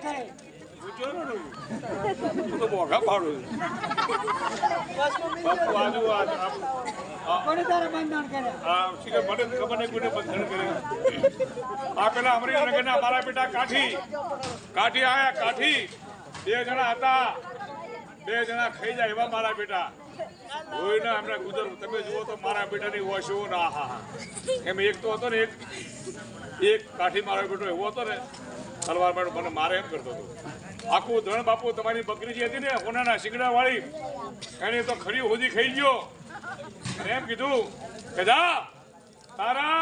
છે તો મોઘા પાડું બાપુ આજુ કોને તારે બંધન કર્યા મને ખબર નહીં કોને બંધન કરે આ પેલા અમરીનગરના મારા બેટા કાઠી આયા કાઠી 2 જણા હતા 2 જણા ખાઈ જાય એવા મારા બેટા કોઈને હમણાં ગુજર તમે જુઓ તો મારા બેટાની ઓશો ના હા એમ એક તો હતો ને એક કાઠી મારો બેટો એવો હતો ને તલવાર મને મારે એમ કરતો હતો આખું ધણ બાપુ તમારી બકરી જે હતી ને હોનાના શીંગડા વાળી એને તો ખરી હોદી ખાઈ ગયો અને એમ કીધું કે જા તારા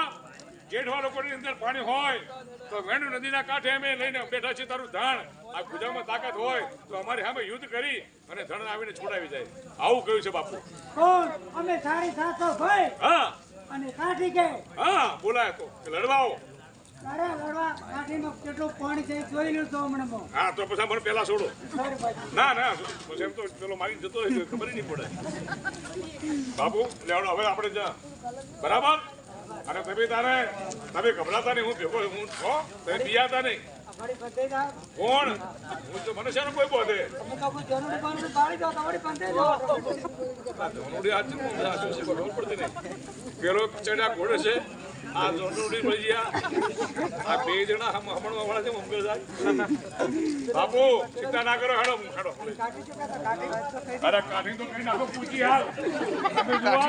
જેઠવા લોકોની અંદર પાણી હોય તો વેણુ નદીના કાંઠે અમે લઈને બેઠા છીએ તારું ધણ આ ગુજરાતમાં તાકાત હોય તો અમારી સામે યુદ્ધ કરી અને ધણ આવીને છોડાવી જાય આવું કહ્યું છે બાપુ કોણ અમે સાડી 700 ભાઈ હા અને કાઠી કે હા બોલાય તો લડવાઓ તારે લડવા કાઠીમાં કેટલું પાણી છે જોઈ લો તો હમણાં હા તો પછી મને પેલા છોડો ના પછી એમ તો પેલો મારી જતો હોય ખબર નહીં પડે બાપુ લેવડો હવે આપણે જા બરાબર અને તમે ગભરાતા નહીં હું ભેગો હું તમે બિયાતા નહીં કોણ હું તો મને છે ને કોઈ બોધે પેલો ચડ્યા ઘોડે છે આ જોનુડી ભજીયા આ 2 જણા હમણવા વાળા છે મંગળ જાય બાપુ ચિંતા ના કરો હેડો અરે કાઠી તો કઈ નાખો પૂછી હાલ તમે જુઓ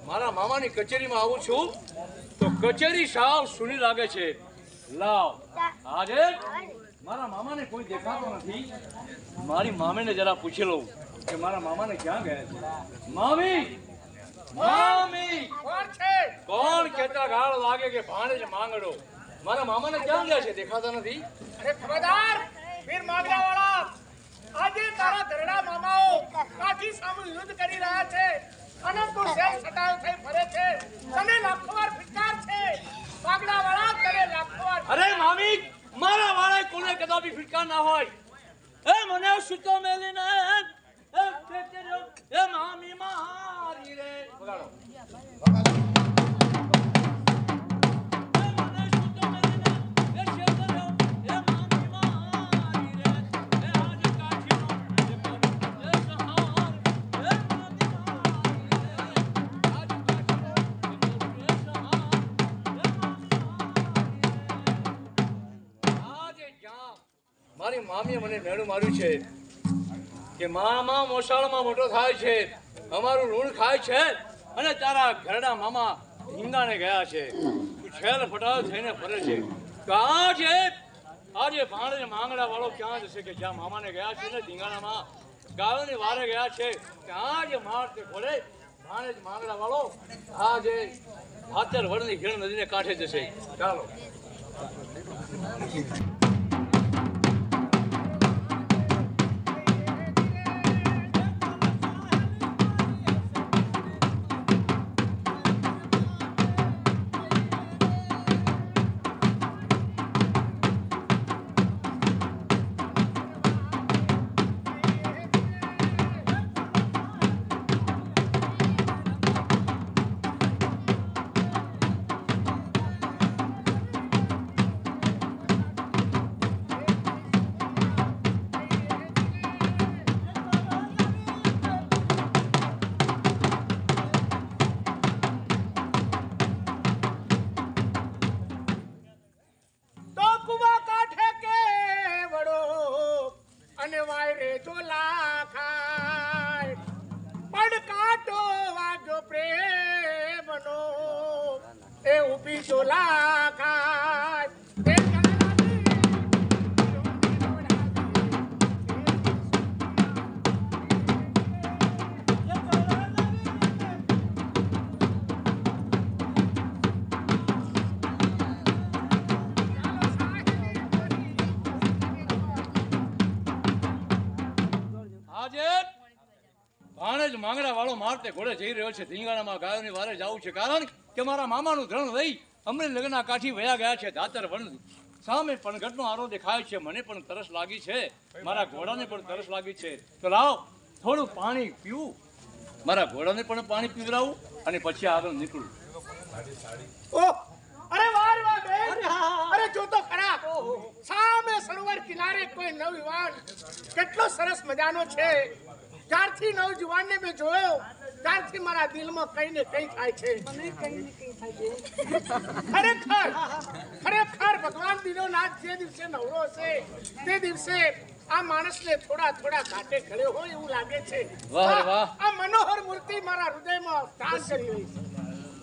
મારા મામાની કચેરીમાં આવું છું તો કચેરી સાવ સુની લાગે છે લાવ આજે મારા મામાને કોઈ દેખાતો નથી મારી મામીને જરા પૂછી લઉં કે મારા મામાને ક્યાં ગયા છે મામી કોણ કેતા ગાળ લાગે કે ભાણેજ માંગડો મારા મામાને ક્યાં ગયા છે દેખાતા નથી અરે ખબરદાર વીર માંગડા વાળા આજે તારા ધરડા મામાઓ કાઠી સામે યુદ્ધ કરી રહ્યા છે અને તું સેલ સટાવ થઈ ફરે છે તને લાખો વાર ફિટકાર છે માંગડા વાળા તને લાખો વાર અરે મામી મારા વાળા કોને કદાપી ફિટકાર ના હોય એ મને સુતો મેલીને એ મામી મારી રે બગાડો મારી મામીએ મને મેળું માર્યું છે કે મામા મોસાળમાં મોટો થાય છે અમારું ઋણ ખાય છે અને તારા ઘરડા મામા હિંગાણે ગયા છે તું છેલ ફટાવ થઈને ફરે છે તો આજે ભાણેજ માંગડા વાળો ક્યાં જશે કે જ્યાં મામાને ગયા છે ને ધીંગાણામાં ગાયોની વારે ગયા છે ત્યાં જે મારતે ઘોડે ભાણેજ માંગડા વાળો આજે ભાતર વડની ઘીણ નદીને કાંઠે જશે ચાલો ભાણેજ માંગડા વાળો મારતે ઘોડે જઈ રહ્યો છે ધીંગાણામાં ગાયોની વારે જાવું છે કારણ કે મારા મામાનું ધરણ લઈ અમને લગ્નના કાઠી વયા ગયા છે ધાતર વન સામે પણઘટનો આરો દેખાય છે મને પણ તરસ લાગી છે મારા ઘોડાને પણ તરસ લાગી છે તો લાવ થોડું પાણી પીવું મારા ઘોડાને પણ પાણી પીવડાવું અને પછી આગળ નીકળું ઓહ, અરે વાહ રે વાહ બેન. અરે જો તો ખરા સામે સરોવર કિનારે કોઈ નવયુવાન કેટલો સરસ મજાનો છે. ત્યારથી નવજુવાનને મેં જોયો ત્યારથી મારા દિલમાં કઈ ને કઈ થાય છે. ખરેખર ભગવાન દિનોનાથ જે દિવસે નવરો હશે તે દિવસે આ માણસને થોડા થોડા ઘાટે ઘડ્યો હોય એવું લાગે છે. વાહ રે વાહ. આ મનોહર મૂર્તિ મારા હૃદયમાં સ્થાન કરી રહી છે.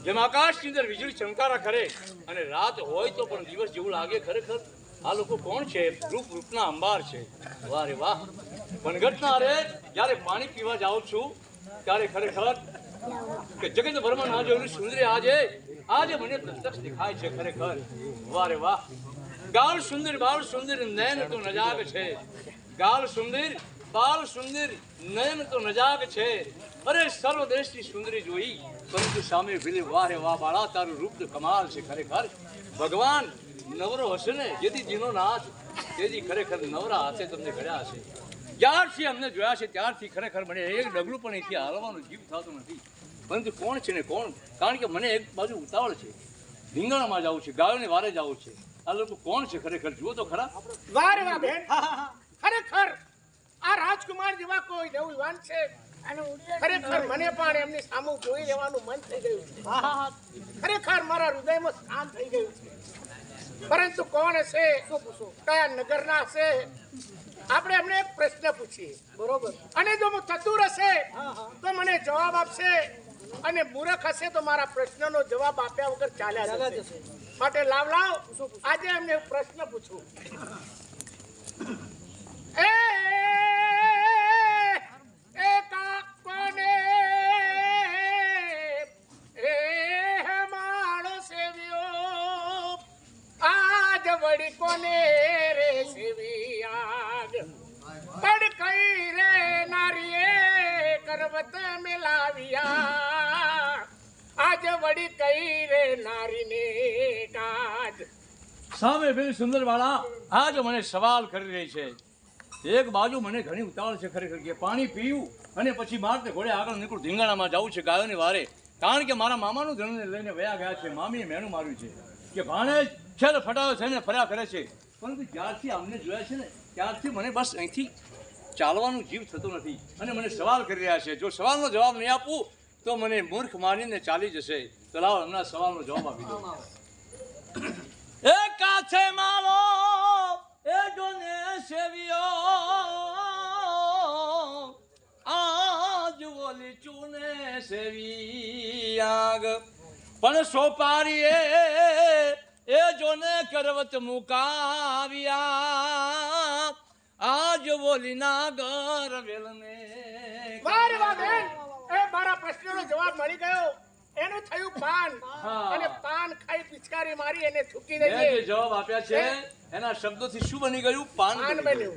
જેમ આકાશની અંદર વીજળી ચમકારા કરે અને રાત હોય તો પણ દિવસ જેવું લાગે ખરેખર આ લોકો કોણ છે રૂપના અંબાર છે વાહ રે વાહ પણઘટના અરે જ્યારે પાણી પીવા જાઉં છું ત્યારે ખરેખર કે જગતભરમાં ના જોયેલું સુંદરી આજે મને પ્રત્યક્ષ દેખાય છે ખરેખર વાહ રે વાહ ગાલ સુંદર બાલ સુંદર નયન તો નજાગ છે ગાલ સુંદર બાલ સુંદર નયન તો નજાગ છે અરે સર્વ દેશની સુંદરી જોઈ પરંતુ સામે વિલે વાહ રે વાહ બાળા તારું રૂપ તો કમાલ છે ખરેખર ભગવાન નવરો હશે ને જેથી દિનો નાથ તેથી ખરેખર નવરા હાથે તમને ઘડ્યા હશે જ્યારથી અમને જોયા છે ત્યારથી ખરેખર મને એક ડગલું પણ અહીંથી હાલવાનો જીવ થતો નથી પરંતુ કોણ છે ને કોણ કારણ કે મને એક બાજુ ઉતાવળ છે રીંગણામાં જવું છે ગાયોને વારે જવું છે આ લોકો કોણ છે ખરેખર જુઓ તો ખરા વાહ રે વાહ બેન. ખરેખર આ રાજકુમાર જેવા કોઈ નવયુવાન છે ખરેખર મને પણ એમની સામે જોઈ લેવાનું મન થઈ ગયું છે. ખરેખર મારા હૃદયમાં સ્થાન થઈ ગયું છે. પરંતુ કોણ હશે કયા નગરના હશે આપણે એમને એક પ્રશ્ન પૂછીએ બરોબર અને જો ચતુર હશે તો મને જવાબ આપશે અને મૂર્ખ હશે તો મારા પ્રશ્નનો જવાબ આપ્યા વગર ચાલ્યા જશે. માટે લાવ આજે એમને પ્રશ્ન પૂછું. કોને એ માણો સેવ્યો આજ વળી કોને રે સેવી આગ પડ કઈ રે નારીએ કરવત મેલાવ્યા આજ વળી કઈ રે નારીને કાજ. સામે પેલી સુંદર વાળા આજ મને સવાલ કરી રહી છે એક બાજુ મને ઘણી ઉતાવળ છે ખરેખર કે પાણી પીવું અને પછી મારતે ઘોડે આગળ નીકળું ધીંગાણામાં જવું છે ગાયોની વારે કારણ કે મારા મામાનું ધનને લઈને વયા ગયા છે મામીએ મેણું માર્યું છે કે ભાણેજ છે ને ફટાયો થઈને ફર્યા કરે છે પરંતુ જ્યારથી અમને જોયા છે ને ત્યારથી મને બસ અહીંથી ચાલવાનું જીવ થતું નથી અને મને સવાલ કરી રહ્યા છે જો સવાલનો જવાબ નહીં આપું તો મને મૂર્ખ મારીને ચાલી જશે તો લાવો હમણાં સવાલનો જવાબ આપી દો એ કાછે મારો એ જોને સેવિયો આજ ઓલી ચૂને સેવી આગ પણ સોપારીએ એ જોને કરવત મુકાવ્યા આજ ઓલી નાગર વેલને. વાહ રે વાહ બેન. એ મારા પ્રશ્નનો જવાબ મળી ગયો. એનું થયું પાન અને પાન ખાઈ પિચકારી મારી એને થૂકી મેં દઈએ જે જવાબ આપ્યા છે એના શબ્દોથી શું બની ગયું પાન પાન બની ગયું. બન્યું.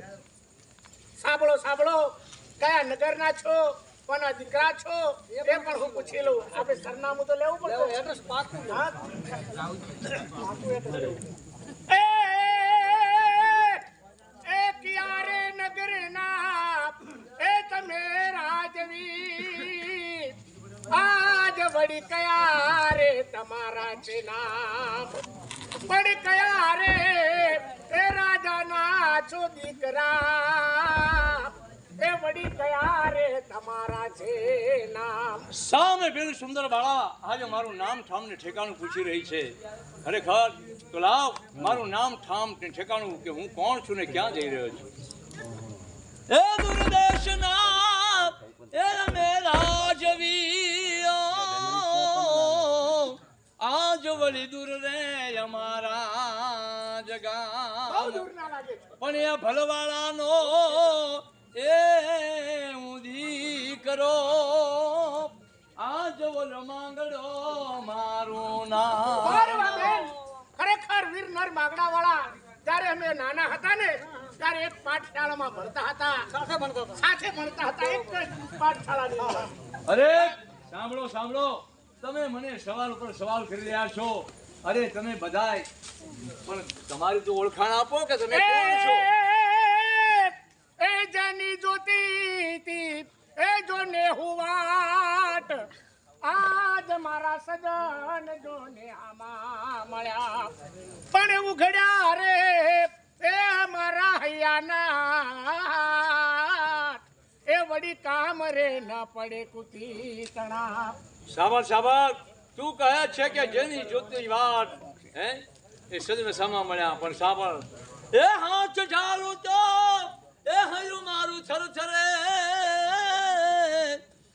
સાંભળો કયા નગરના છો કોના દીકરા છો એ પણ હું પૂછી લઉં. આપણે સરનામું તો લેવું પડશે એડ્રેસ પાકું. એ કિયારે નગરના એ તમે રાજવી આજ વળી કયા રે તમારા છે નામ વળી કયા રે એ રાજાના છો દીકરા એ વળી કયા રે તમારા છે નામ. સામે પેલી સુંદર બાળા આજે મારું નામ ઠામ ને ઠેકાણું પૂછી રહી છે ખરેખર તો લાવ મારું નામ ઠામ ને ઠેકાણું કે હું કોણ છું ને ક્યાં જઈ રહ્યો છું. એ દુર્દેશના એ મેરા જવીઓ આજ વળી દૂર રે અમારા બહુ જગા દૂર ના લાગે છે. પણ એ ભલવાળાનો એ ઊંધી કરો આજ ઓલ માંગડો મારું નામ. ખરેખર વીર નર માગડા વાળા જ્યારે અમે નાના હતા ને ત્યારે એક પાઠશાળામાં ભણતા હતા, સાથે ભણતા હતા, એક જ પાઠશાળાની અંદર. અરે સાંભળો સાંભળો, તમે મને સવાલ ઉપર સવાલ કરી રહ્યા છો. અરે તમે બધાય પણ તમારી તો ઓળખાણ આપો કે તમે કોણ છો? એ જાની જોતી એ જોને હુવાટ, આજ મારા સજન જોને આમાં મળ્યા, પણ ઉઘડ્યા રે એ મારા હૈયાના, એ વડી કામ રે ન પડે કુતી તણા. સાંભળ સાંભળ, તું કહે છે કે જેની જોતી વાત હે એ સજને સામા મળ્યા, પણ સાંભળ, એ હાથ ઝાલું તો એ હૈયું મારું થરથરે,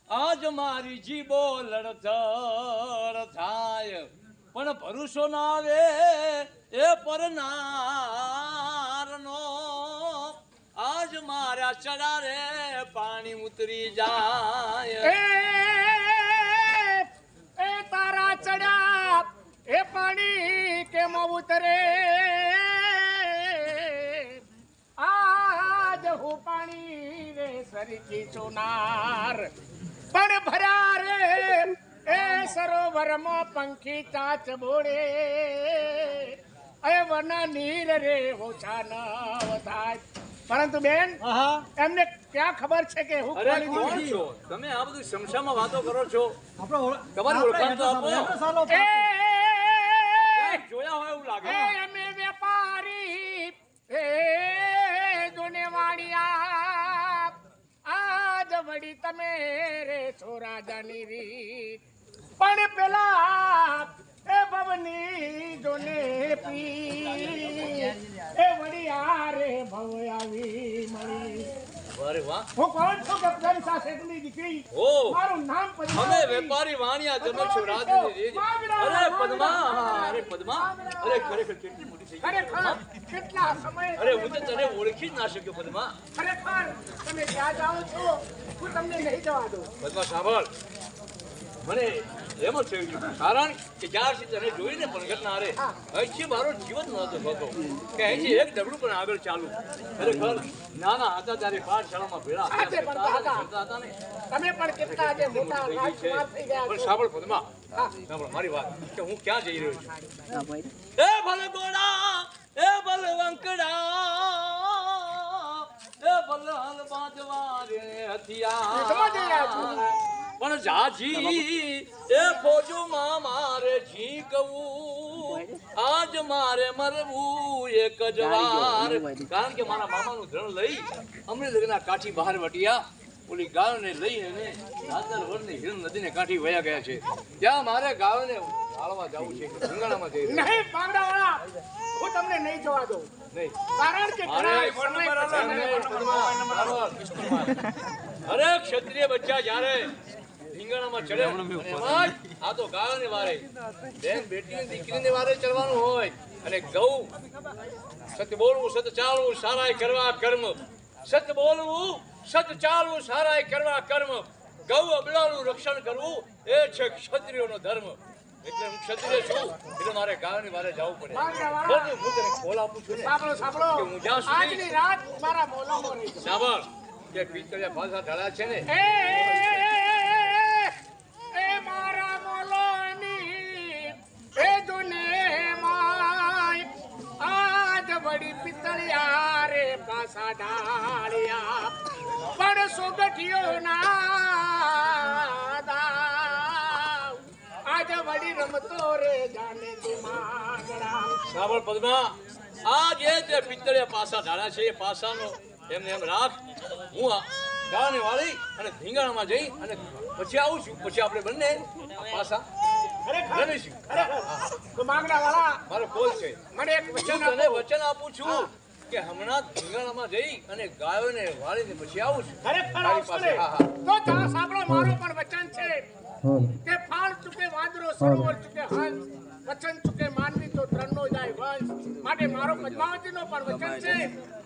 આજ મારી જીબો લડથડ થાય, પણ ભરોસો ના આવે એ પરનારનો, આજ મારા ચડારે પાણી ઉતરી જાય. એ તારા ચડ્યા એ પાણી કેમ ઉતરે, આજ હું પાણી રે સરકી સોનાર, પણ ભર્યા રે એ સરોવરમાં પંખી ચાચ બોડે, એ વના નીર રે ઓછા ન વધાય. પરંતુ બેન એમને ક્યાં ખબર છે કે હું અરે કોની કોણ દીકરી? છો તમે? આ બધું સમસામાં વાતો કરો છો. તમારી ઓળખાણ તો આપો. ક્યાંક જોયા હોય એવું લાગે. એ અમે વેપારી એ જોને વાડિયા, આજ વડી તમે રે છો રાજાની રીત, પણ પેલા એ ભવની જોને પી, એ વડી આ રે ભવ આવી મળી. અરે વાહ. હું કોણ છું કે પંચા શેઠની દીકરી? ઓ મારું નામ અમે પદ્માવતી. વેપારી વાણિયા જમે છો રાજની રીત. અરે પદ્મા, અરે પદ્મા, અરે ખરેખર કેટલી મોટી થઈ ગઈ. ખરેખર કેટલા સમય અરે હું તો તને ઓળખી જ ના શક્યો પદ્મા. ખરેખર તમે ક્યાં જાઓ છો? હું તમને નહીં જવા દઉં. પદ્મા સાંભળ, મને એમ જ થયું કારણ કે જ્યારથી તને જોઈને પણગતના રે અહીંથી મારો જીવન નહોતો થતો કે અહીંથી એક ડગલું પણ આગળ ચાલુ. ખરેખર નાના હતા ત્યારે પાઠશાળામાં ભેળા સાથે ભણતા હતા. હતા ને. તમે પણ કેટલા આજે મોટા રાજકુમાર થઈ ગયા પણ છો. સાંભળ પદ્મા, હા. સાંભળ મારી વાત કે હું ક્યાં જઈ રહ્યો છું. એ ભલે ગોળા, એ ભલે વંકડા, એ ભલે હલ બાંધવા રે સમજ હથિયાર, રહ્યા પણ જાજી એ ફોજમાં મારે ઝીકવું, આજ મારે મરવું એક જ વાર. કારણ કે મારા મામાનું ધણ લઈ અમરેલીના કાઠી બહાર વટિયા ઓલી ગાયોને લઈ અને દાદર વરની હિરણ નદીને કાંઠી વયા ગયા છે. ત્યાં મારે ગાયોને વાળવા જવું છે. ધંગાણામાં જઈ રહ્યો. નહીં પાંગડાવાળા, હું તમને નહીં જવા દઉં. નહીં કારણ કે ઘણા સમય અરે ક્ષત્રિય બચ્ચા જ્યારે રીંગણામાં ચડે અને એમાં જ આ તો ગાયોને વારે બેન બેટીની દીકરીને વારે ચડવાનું હોય. અને ગૌ સત્ય બોલવું, સત્ય ચાલવું, સારાય કરવા કર્મ. સત્ય બોલવું, સત્ય ચાલવું, સારાય કરવા કર્મ. ગૌ અબલાનું રક્ષણ કરવું એ છે ક્ષત્રિયોનો ધર્મ. એટલે હું ક્ષત્રિય છું એટલે મારે ગાયોની વારે જવું પડે. બોલ, હું તને ખોલ આપું છું ને સાંભળો સાંભળો, કે હું જ્યાં સુધી- આજની રાત મારા મોલામાં રહી જાઓ. સાંભળ કે પિત્તળિયા ભાષા ઢળ્યા છે ને એ મારા મોલોની એ જોને માય, આજ વડી પિત્તળિયા રે પાસા ઢાળ્યા, પણ સોગઠિયો ના દાવ, આજ વડી રમતો રે જાને દિમાગડા. સાંભળ પદ્મા, આ જે પિત્તળિયા પાસા ઢાળ્યા છે એ પાસાનો એમને એમ રાખ. હું આ ગાને વાળી અને ધીંગાણામાં જઈ અને પછી આવું છું. પછી આપણે બંને આ પાસા રમીશું. તો માંગડાવાળા, મારો કોલ છે. મને એક હું વચન તને આપો. વચન આપું છું કે હમણાં ધીંગાણામાં જઈ અને ગાયોને વાળીને પછી આવું છું. ખરેખર તારી આવશો પાસે. ને? હા, હા. તો જા સાંભળો, મારો પણ વચન છે કે ફાળ ચૂકે વાંદરો, સરોવર ચૂકે હંસ, વચન ચૂકે માનવી તો ત્રણનો જાય વંશ. માટે મારો પદ્માવતીનો પણ વચન છે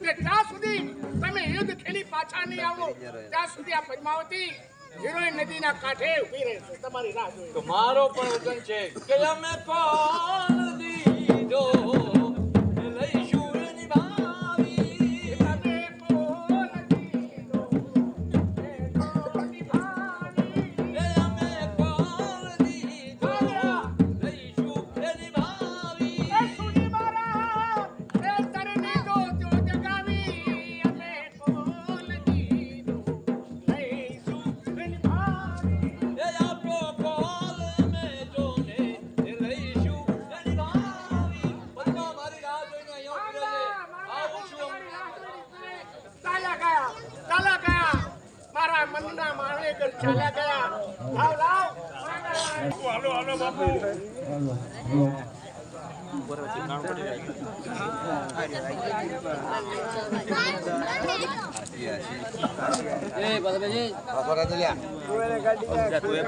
કે જ્યાં સુધી તમે યુદ્ધ ખેલી પાછા નહીં આવો ત્યાં સુધી આ પદ્માવતી હિરોઈન નદીના કાંઠે ઊભી રહેશે, તમારી રાહ જોઈ. તો મારો પણ વચન છે કે અમે કોણ દીધો લઈશું એની ભાવી. ચાલ્યા ગયા. લાવ લાવ હાલો હાલો બાપુ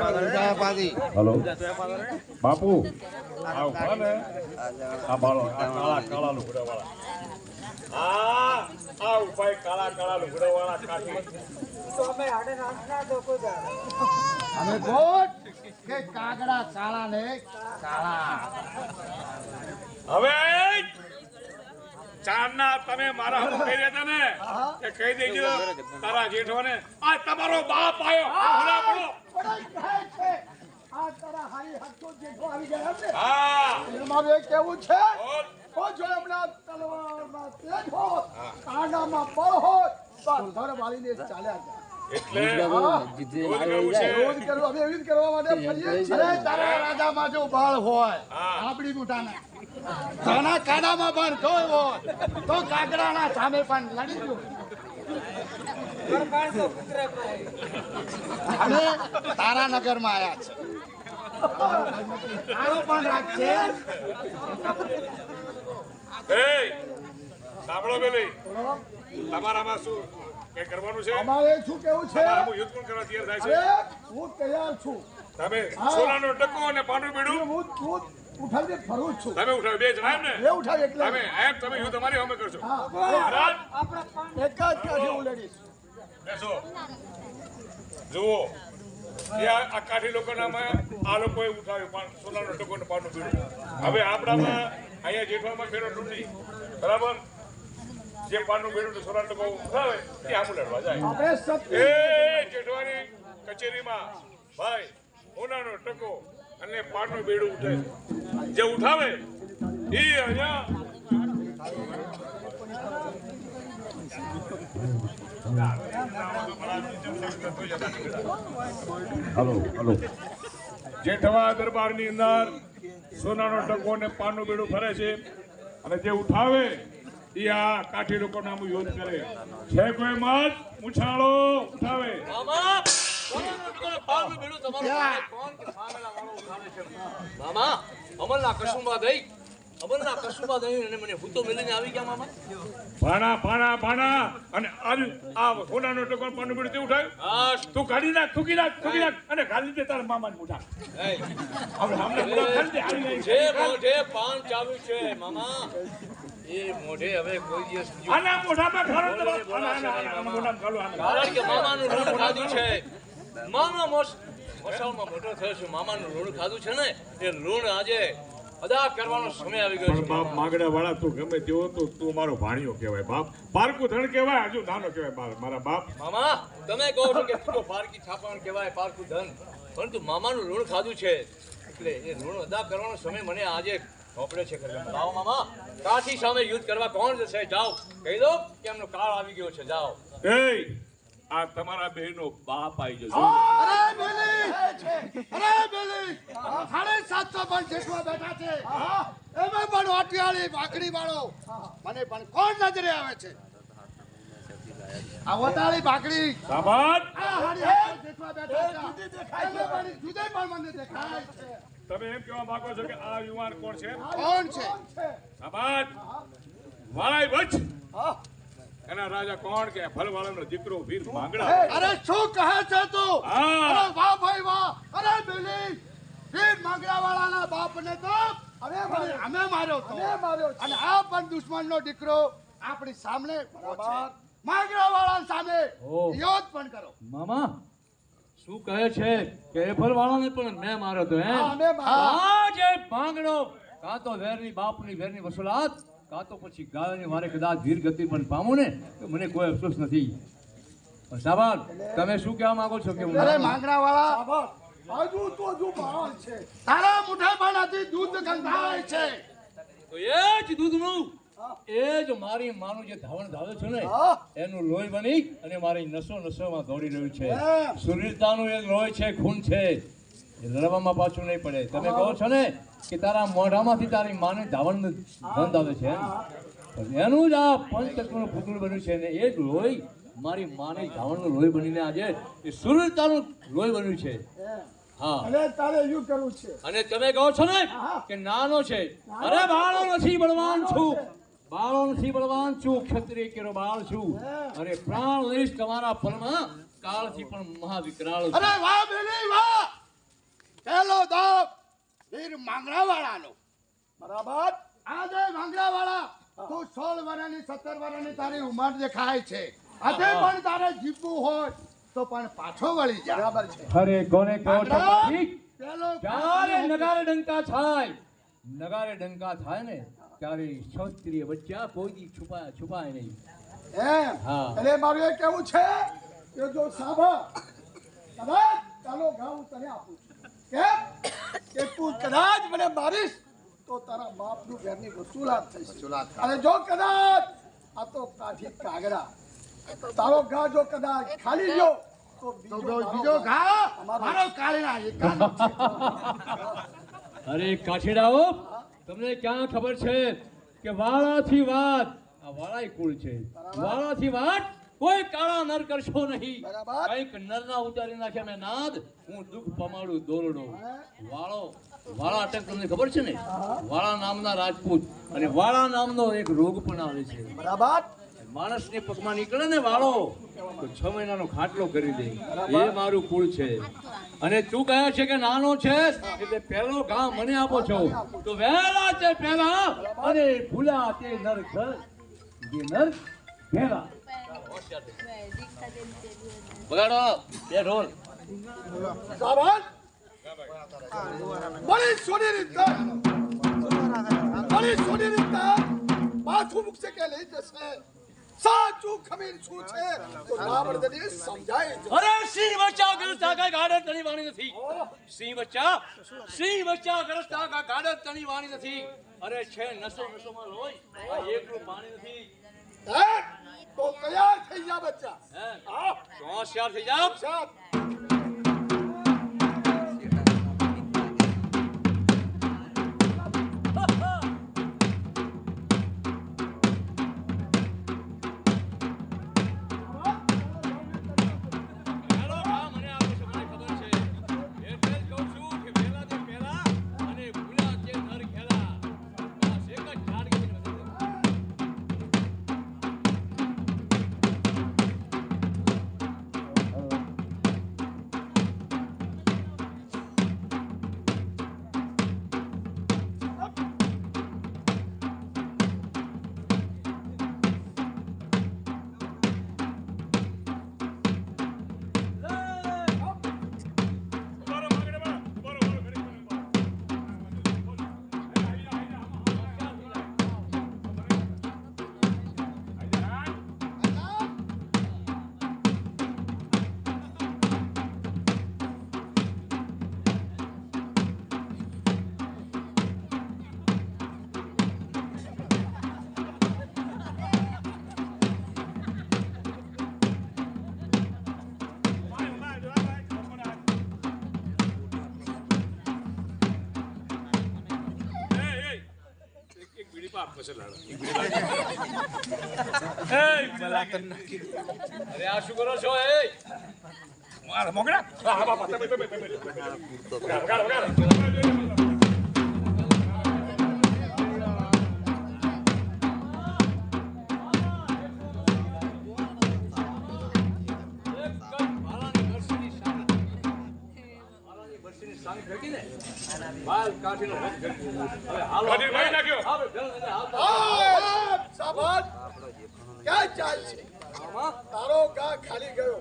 હલો બાપુ આ ઉભા ને આ બાળો આ કાળા કાળા લુગડા વાળા આ ઉપાય કાળા લુગડા વાળા કાઠી તો અમે હાડે નાખના તો કોઈ દાડે. અમે ગોટ કે કાગડા કાળા ને કાળા હવે ચારના તમે મારા હમ કહી રહ્યા હતા ને એ કહી દેજો તારા જેઠોને આ તમારો બાપ આયો ભલા પડો પડાઈ થાય છે આ તારા હારી હાથો જેઠો આવી ગયા છે હા એમાં એ કેવું છે બોલ. ઓ જો એમના તલવારમાં તેજ હોત કાંડામાં બળ હોત તો ઘર વાળીને ચાલ્યા જાય એટલે દૂધ કરવું છે રોજ કરવા અમે એવી જ કરવા માટે ફરીએ છીએ અરે તારા રાજામાં જો બળ હોય હા. આપણી દુટાના તાના કાંડામાં બળ કોઈ હોય તો કાગડાના સામે પણ લડી ગયો ઘર તો કૂતરા ખાય. અને તારા નગરમાં આયા છે તારો પણ રાજ છે એ સાંભળો પેલી તમારામાં શું કઈ કરવાનું છે અમારે શું કેવું છે તમારામાં યુદ્ધ કોણ કરવા તૈયાર થાય અરે છે હું તૈયાર છું તમે સોનાનો ટકો અને પાનું બીડું હું ઉઠાવીને ફરું જ છું તમે ઉઠાવ બે જણા એમ ને એ ઉઠાવી એટલે તમે એમ તમે યુદ્ધ અમારી સામે કરશો હા. મહારાજ આપણા પાન એક જ કાઢી હું લડીશ બેસો જુઓ એ આ કાઠી લોકોનામાં આ લોકોએ ઉઠાવ્યું પણ સોનાનો ટકો ને પાનું બીડું હવે આપણામાં અહીંયા જેઠવામાં ફેરો તૂટી બરાબર જે પાનું બીડું ને સોનાનો ટકો ઉઠાવે એ આમ લડવા જાય આપણે સત્ય એ જેઠવાની કચેરીમાં ભાઈ સોનાનો ટકો અને પાનું બેડું ઉઠે જે ઉઠાવે એ અહીંયા હલો હલો જેઠવા દરબારની અંદર સોનાનો ટકો ને પાનું બેડું ફરે છે અને જે ઉઠાવે એ આ કાઠી લોકો નામ યુદ્ધ કરે છે કોઈ મત ઉછાળો ઉઠાવે મામા કોનું પાવનું બેડું તમારું સામે કોણ કે સામેલા વાળો ઉઠાવે છે મામા અમલના કસુંબા દઈ અને મને હું તો મેલીને આવી ગયા મામા ભાણા અને આ સોનાનો ટકો ને પાનું બેડું તે ઉઠાવ્યું હા તું કાઢી નાખ થૂકી નાખ અને ખાલી દે તારા મામાને ઉઠા હવે હમણાં પૂરા ખાલી દે આવી નહીં જે મોઢે પાન ચાવ્યું છે મામા એ મોઢે હવે કોઈ દિવસ બીજું આના મોઢામાં ખારો આના મોઢામાં ખાલો કારણ કે મામાનું ઋણ ખાધું છે મામા મસાલમાં મોટો થયો છે મામાનું ઋણ ખાધું છે ને એ ઋણ આજે અદા કરવાનો સમય આવી ગયો પણ છે બાપ માગડા વાળા તું ગમે તેવો તો તું મારો ભાણિયો કહેવાય બાપ પારકું ધણ કહેવાય હજુ નાનો કહેવાય મારા બાપ મામા તમે કહો છો કે તું પારકી છાપણ કહેવાય પારકું ધન પરંતુ મામાનું ઋણ ખાધું છે એટલે એ ઋણ અદા કરવાનો સમય મને આજે સોંપડ્યો છે ખરેખર. જાઓ મામા કાઠી સામે યુદ્ધ કરવા કોણ જશે જાઓ કહી દો કે એમનો કાળ આવી ગયો છે જાઓ એ આ તમારા બહેનો બાપ આવી જશે અરે બેલી 750 પણ જેઠવા બેઠા છે એમાં પણ વાટિયાળી ભાખડી વાળો મને પણ કોણ નજરે આવે છે આ વટાળી ભાખડી સાબાદ આ હારી હાથે જેઠવા બેઠા છે એમાં પણ જુદે પણ મને દેખાય છે તમે એમ કહેવા માંગો છો કે આ યુવાન કોણ છે કોણ છે સાબાદ વાળાય વચ એના રાજા કોણ કે ફલવાળાનો દીકરો વીર માંગડા અરે શું કહે છે તું હા. અરે વાહ ભાઈ વાહ અરે બેલી વીર માંગડા વાળાના બાપને તો અમે માર્યો તો અને આ પણ દુશ્મનનો દીકરો આપણી સામે માંગડા વાળા સામે યુદ્ધ પણ કરો મામા શું કહે છે કે એફલ વાળાને પણ મેં માર્યો તો હા, અમે માર્યો. આ જે પાંગડો કાં તો વેરની બાપની વેરની વસૂલાત કાં તો પછી ગાયોની મારે કદાચ વીર ગતિ પણ પામું ને તો મને કોઈ અફસોસ નથી પણ સાહેબ તમે શું કહેવા માંગો છો કે હું અરે માંગડા વાળા હજુ તો બાળ છે તારા મુઠાભાનાથી દૂધ ગંધાય છે તો એ જ દૂધનું એ જ મારી માનું જે ધાવણ ધાવે છે ને એનું લોહી બની અને મારી નસોમાં દોડી રહ્યું છે સુરીરતાનું એ લોહી છે ખૂન છે એ લડવામાં પાછું નહીં પડે તમે કહો છો ને કે તારા મોઢામાંથી તારી માને ધાવણ ગંધ આવે છે એમ. પણ એનું જ આ પંચતત્વનું પુતળું બન્યું છે ને એ જ લોહી મારી માની ધાવણનું લોહી બનીને આજે એ સુરતાનું લોહી બન્યું છે. હા, અને તારે એવું કરવું છે. અને તમે કહો છો ને કે નાનો છે. અરે બાળો નથી, બળવાન છું. બાળો નથી, બળવાન છું. ક્ષત્રિય કેરો બાળ છું. અરે પ્રાણ લઈશ તમારા પરમાં, કાળથી પણ મહાવિકરાળ છું. અરે વાહ બેલી વાહ, પેલો દાવ વીર માંગરાવાળાનો. બરાબર. આજે માંગરાવાળા તું 16 વર્ષની 17 વર્ષની તારી ઉંમર દેખાય છે. આજે પણ તારે જીવવું હોય તો પણ પાછો વળી જા. બરાબર છે. અરે કોને કહો છો પાછી? પેલો જ્યારે નગારે ડંકા થાય, નગારે ડંકા થાય ને ત્યારે ક્ષત્રિય બચ્ચા કોઈ દી છુપાય નહીં. એમ. હા. એટલે મારું એ કેવું છે કે જો સાંભળ, કદાચ ચાલો ગાઉં તને આપું છું. કેમ કે તું કદાચ મને મારીશ તો તારા બાપનું ઘરની વસૂલાત થશે. અને જો કદાચ આ તો કાઠી કાગડા તારો ઘા જો કદાચ ખાલી ગયો તો બીજો ઘા મારો કાળીના એકાનો છે. અરે કાઠીડાઓ, તમને ક્યાં ખબર છે કે વાળાથી વાત, આ વાળાય કુળ છે. વાળાથી વાત કોઈ કાળા નર કરશો નહીં. બરાબર. કઈક નરના ઉતારી નાખ્યા મેં નાદ, હું દુઃખ પમાડું દોરડો. વાળા અટક તમને ખબર છે ને? વાળા નામના રાજપૂત અને વાળા નામનો એક રોગ પણ આવે છે. બરાબર. માણસને પગમાં નીકળે ને વાળો તો 6 મહિનાનો ખાટલો કરી દે. એ મારું કુળ છે. અને તું કહે છે કે નાનો છે એટલે પહેલો ઘા મને આપો છો તો વહેલા તે પહેલા અને ભૂલા તે નર ઘર જે નર પહેલા બગાડો બે ઢોલ. સાવન બળી સોનેરી તક, બળી સોનેરી તક માથું મુકશે કે લઈ જશે. સાચું ખમીર શું છે તો નાવડને સમજાય. અરે સિંહ બચ્ચા ગરસ્તા કા ગાડર તણી વાણી નથી. સિંહ બચ્ચા ગરસ્તા કા ગાડર તણી વાણી નથી. અરે છે નસોમાં લોહી, આ એકલું પાણી નથી. હે તો તૈયાર થઈ જા બચ્ચા. હે હા તો હોશિયાર થઈ જાવ. સાહેબ. પહેલો ઘા મને આપો છો, મને ખબર છે. એટલે જ કહું છું કે પહેલા તે પહેલા અને ભૂલા તે નર ખેલા. બસ એક જ ઝાડ કે નથી. ઉભા રહો, માંગરાવાળા. ઉભા રહો, ઘડીક એક બીડી પાપ પછી લાડો. એક બીડી લાડો. અરે આ શું કરો છો? એ મારા મોગરા. હા બાપા, તમે. વગાડો. કાઢી મારી નાખ્યો. સાવન ક્યાં ચાલ છે? તારો ઘા ખાલી ગયો.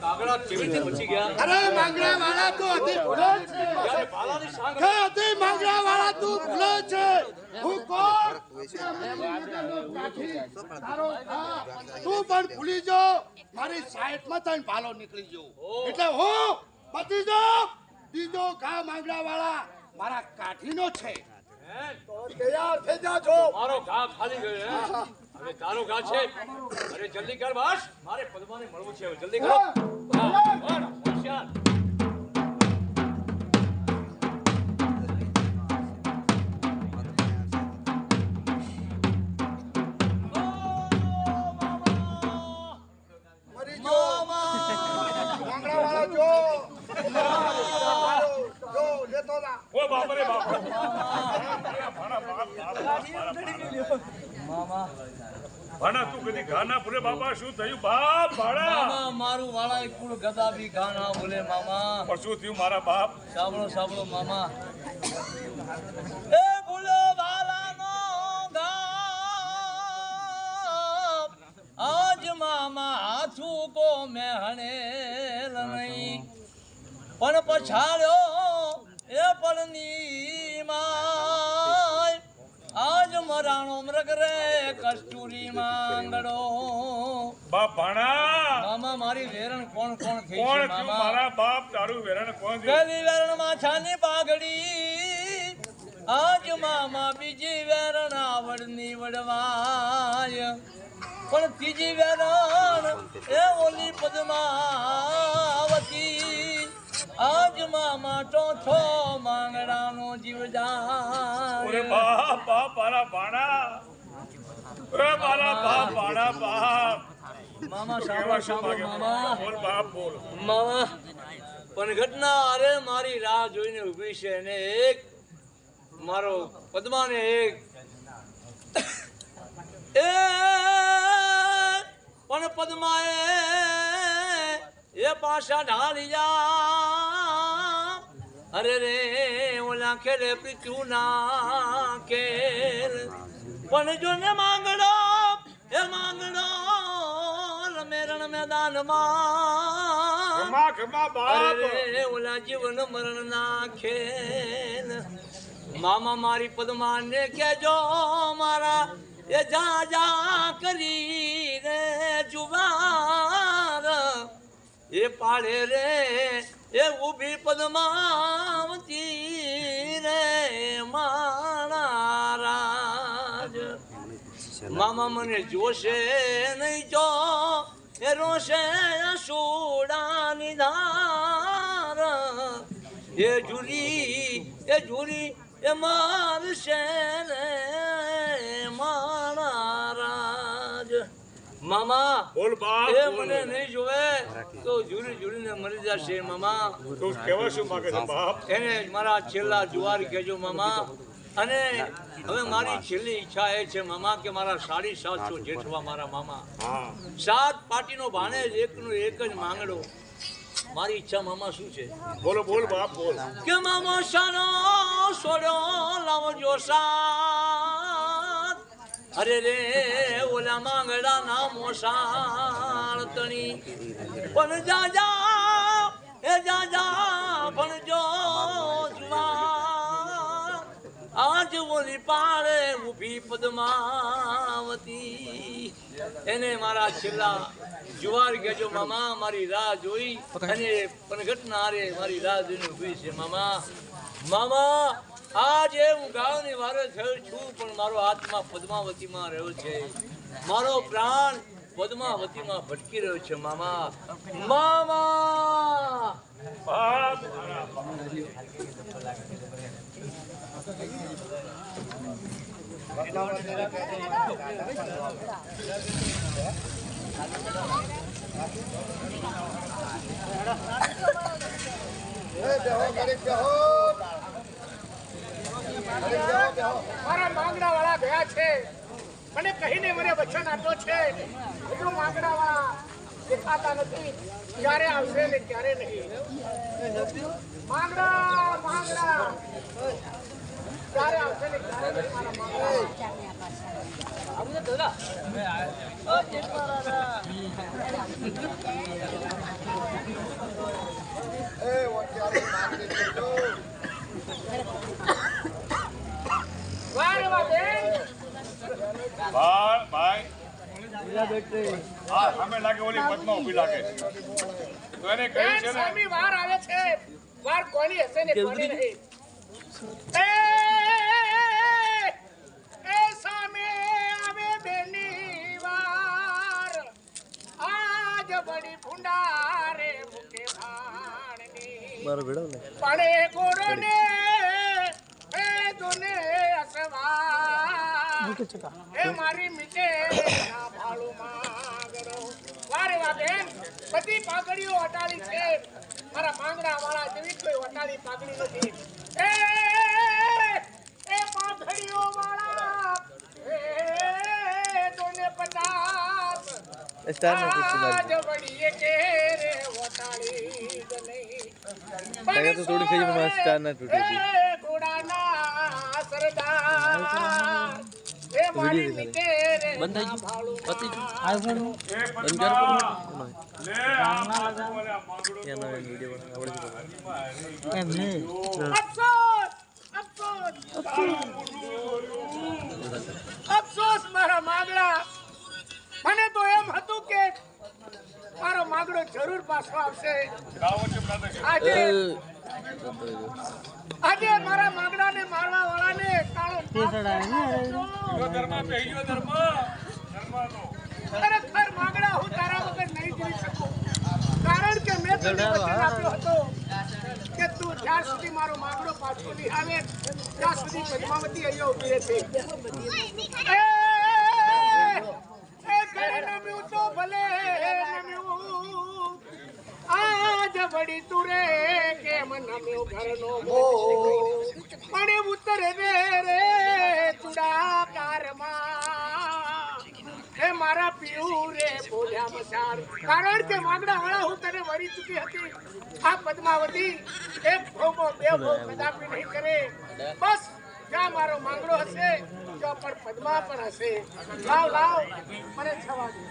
કાગડા કેવી રીતે બચી ગયા? અરે માંગરાવાળા તું અતિ ભૂલે છે. જ્યારે ભાલાની સાંગ કે અતિ માંગરાવાળા તું ભૂલે છે. હું કોણ? તારો ઘા તું પણ ભૂલી જો. મારી સાઈડમાં થઈને ભાલો નીકળી ગયો એટલે હું બચી જાઉં. બીજો ઘા માંગરાવાળા મારા કાઠીનો છે. તો તૈયાર થઈ જાજો. મારો ઘા ખાલી ગયો. હવે તારો ઘા છે. અરે જલ્દી કર બસ, મારે પદ્માને મળવું છે. હવે જલ્દી કરો. હા, હોશિયાર. માંગડાવાળા જો લેતો જા. ઓ બાપ રે બાપ ભાણા તું કદી ઘા ના ભૂલે બાપા શું થયું બાપ ભાણા મામા મારું વાળા કુળ ગદા બી ઘા ના બોલે મામા પણ શું થયું મારા બાપ સાંભળો સાંભળો મામા એ ભૂલો વાલાનો ગામ આજ મામા હાથું કો મેહણેલ નહીં પણ પછાડ્યો એ પળની માય આજ મરાણો મૃગ રે કસ્તુરી માંગડો બાપ ભાણા મામા મારી વેરણ કોણ કોણ થઈ કોણ છે થયું મામા મારા બાપ તારું વેરણ કોણ થયું પેલી વેરણ માથાની પાઘડી આજ મામા બીજી વેરણ આવડની વડવાય પણ ત્રીજી વેરણ એ ઓલી પદ્માવતી આજ મામા ચોથો માંગડાનો જીવ ઓરે જાય બાપ બાપ મારા ભાણા ઓરે મારા બાપ ભાણા બાપ મામા કેવા સાંભળો શું સાંભળો માગે મામા બોલ બાપ બોલ મામા પણ ઘટના અરે મારી રાહ જોઈને ઊભી છે અને એક મારો પદ્માને એક એ પણ પદ્માએ એ પાછા ઢાળ્યા અરે રે ઓલા ખેલે પીછું ના ખેલ પણ જો ને માંગડો એ માંગડો રમેરણ મેદાનમાં ખમા ખમા બાપ અરે ઓલા જીવન મરણ ના ખેલ મામા મારી પદ્માને કેજો મારા એ જા જા કરી રે જુવાર એ પાડે રે એ ઊભી પદ્માવતી રે માણા રાજ મામા મને જોશે નહીં જો એ રોશે સોડાની ધાર એ ઝુરી એ મારશે રે માણા રાજ મામા બોલ બાપ એ બોલ. મને નહીં જોવે તો ઝુરીને મરી જશે મામા તું કેવા શું માગે છે બાપ એને મારા છેલ્લા જુવાર કહેજો મામા અને હવે મારી છેલ્લી ઈચ્છા એ છે મામા કે મારા 750 જેઠવા મારા મામા હા 7 પાટીનો ભાણેજ એકનો એક જ માંગડો મારી ઈચ્છા મામા શું છે બોલો બોલ બાપ બોલ કે મામા શાનો સોડ્યો લાવજો સાત અરે રે ઓલા માંગડા ના મોસાળ તણી પણ જા પણ જો જુવાર આજ ઓલી પાળે ઊભી પદ્માવતી એને મારા છેલ્લા જુવાર કહેજો મામા મારી રાહ જોઈ અને પણ ઘટના રે મારી રાહ જોઈને ઊભી છે મામા મામા આજે હું ગાળની વારે થયો છું પણ મારો આત્મા પદ્માવતીમાં રહ્યો છે મારો પ્રાણ પદ્માવતીમાં ભટકી રહ્યો છે મામા મામા બાપ મારા બાપ. મારા માંગડા વાળા ગયા છે મને કહીને મને વચન આપ્યો છે હજુ માંગડા વાળા દેખાતા નથી ક્યારે આવશે ને ક્યારે નહીં માંગડા ક્યારે આવશે ને ક્યારે નહીં મારા માંગડા વારે વારે ભાઈ હા સામે લાગે ઓલી પદ્મા ઊભી લાગે તો એને કહ્યું છે ને સામી વાર આવે છે વાર કોની હશે ને કોની નહીં એ સામે આવે બેની વાર આજ બડી ભુંડારે મુકે ભાણની પણ એ ગોળને એ દુને અસવા એ મારી મીટે ના ભાળું માંગરો વારે વાર આ બેન બધી પાઘડીઓ વટાળી છે, મારા માંગડા વાળા જેવી કોઈ વટાળી પાઘડી નથી. એ પાઘડીઓ વાળા એ તોને 50 આજ વળીએ કે રે વટાળી જ નહીં. तो थोड़ी सही में स्टार ना टूटे थी એ ઘોડાના સરદાર એ મારી નીચે રે ભાળું એ પદ્મા, લે આ માગડો લે, આ માગડો या ना वीडियो बना અફસોસ અફસોસ અફસોસ મારા માગડા. મને તો એમ હતું કે મારો માગડો જરૂર પાછો આવશે. ગાવો છે બ્રધર. આજે આજે મારા માગડાને મારવા વાળાને કાળો ધર્મ પહેર્યો ધર્મનો ખરેખર માગડા હું તારા વગર નહીં જીવી શકું. કારણ કે મેં તને વચન આપ્યો હતો કે તું જ્યાં સુધી મારો માગડો પાછો નહીં આવે ત્યાં સુધી પદ્માવતી અહીંયા ઊભી રહેશે. એ ઘરે નમ્યું તો ભલે નમ્યું, આજ વળી તું રે કેમ નમ્યો ઘરનો મોહ. પણ ઉતરે રે ચુડાકારમાં હે મારા પીયું રે બોલ્યા મસાર. કારણ કે માગડા વાળા હું તને વળી ચૂકી હતી. આ પદ્માવતી એક ભોગો બે ભોગ કદાપી નહીં કરે. બસ જ્યાં મારો માંગડો હશે ત્યાં પણ પદ્મા પણ હશે. લાવ લાવ મને છવા દે.